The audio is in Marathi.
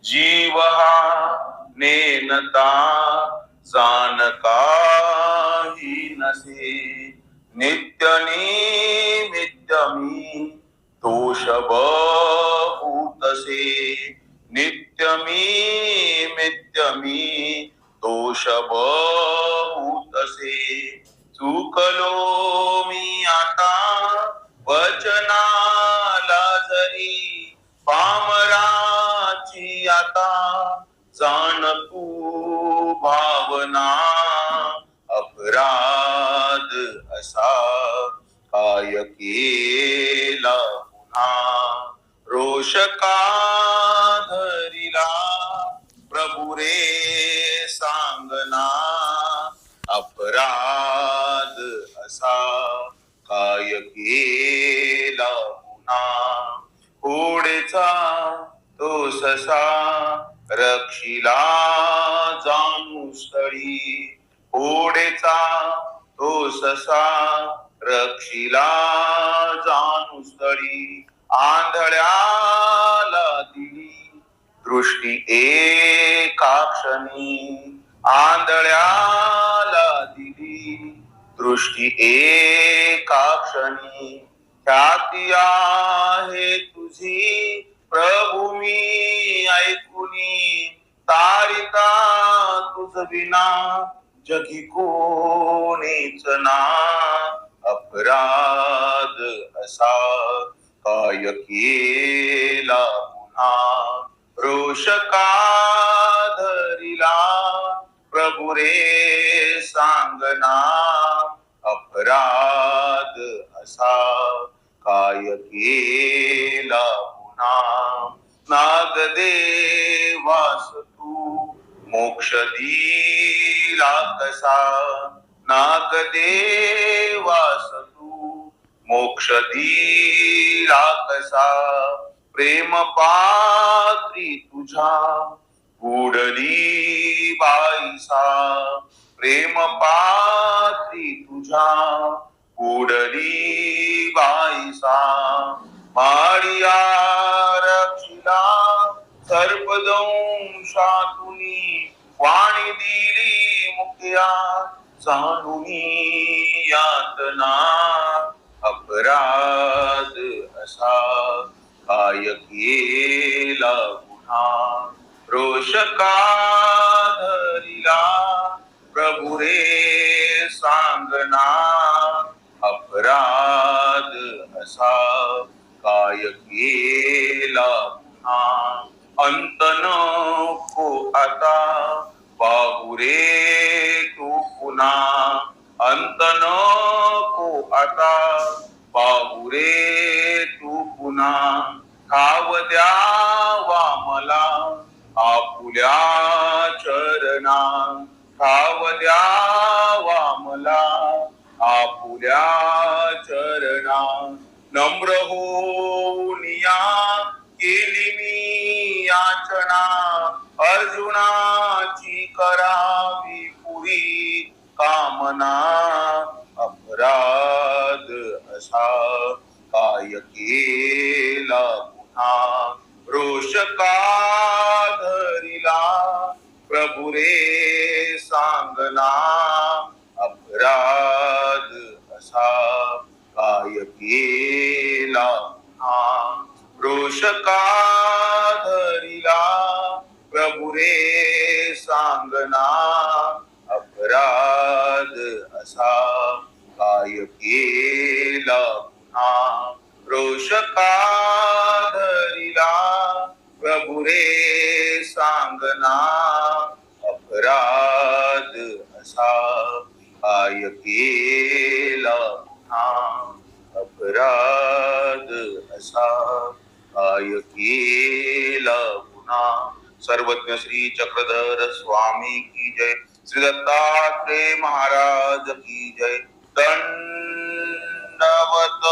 जीव हा नेनता जाण काही नसे नित्य निमित्त मी दोष बहुतसे नित्य मी दोष बहुतसे चुकलो मी आता वचनाला जरी पामराची आता जाण तू भावना अपराध असा काय केला पुन्हा रोष का धरिला प्रभु रे सांगना अपराध असा काय केला पुन्हा पुढचा तो ससा रक्षिला जाणू स्थळी पुढचा तो ससा रक्षिला जाणू स्थळी आंधळ्याला दिली दृष्टी एका क्षणी आंधळ्याला दिली दृष्टी एका क्षणी ख्याती आहे तुझी प्रभु मी ऐकुनी तारिका तुझ विना जगी कोणीच ना अपराध असा काय केला पुन्हा रोष का धरिला प्रभु रे सांगना अपराध असा काय केला पुन्हा नागदेवास तू मोक्ष दिला कसा नागदेवास तू मोक्ष दिला कसा प्रेम पात्री तुझा उडली बाईसा प्रेम पात्री तुझा उडली बाईसा मारिया रक्षिला सर्पदंशातुनी वाणी दिली मुक्या जाणुनी यातना अपराध असा काय केला पुन्हा रोष का धरिला प्रभु रे सांगना अपराध असा काय केला पुन्हा अंत नको आता पाहू रे तू पुन्हा अंत नको आता पाहू रे तू पुन्हा ठाव द्यावा मला आपुल्या चरणा ठाव द्यावा मला आपुल्या चरणा नम्र होऊनिया केली मी याचना अर्जुनाची करावी पुरी कामना अपराध असा काय केला पुन्हा रोष का धरिला प्रभु रे सांगना अपराध असा काय केला पुन्हा रोष का धरिला प्रभु रे सांगना अपराध असा काय केला पुन्हा रोष का धरिला प्रभु रे सांगना अपराध असा काय केला पुन्हा अपराध असा काय केला पुन्हा सर्वज्ञ श्री चक्रधर स्वामी की जय श्री दत्तात्रेय महाराज की जय दंडवत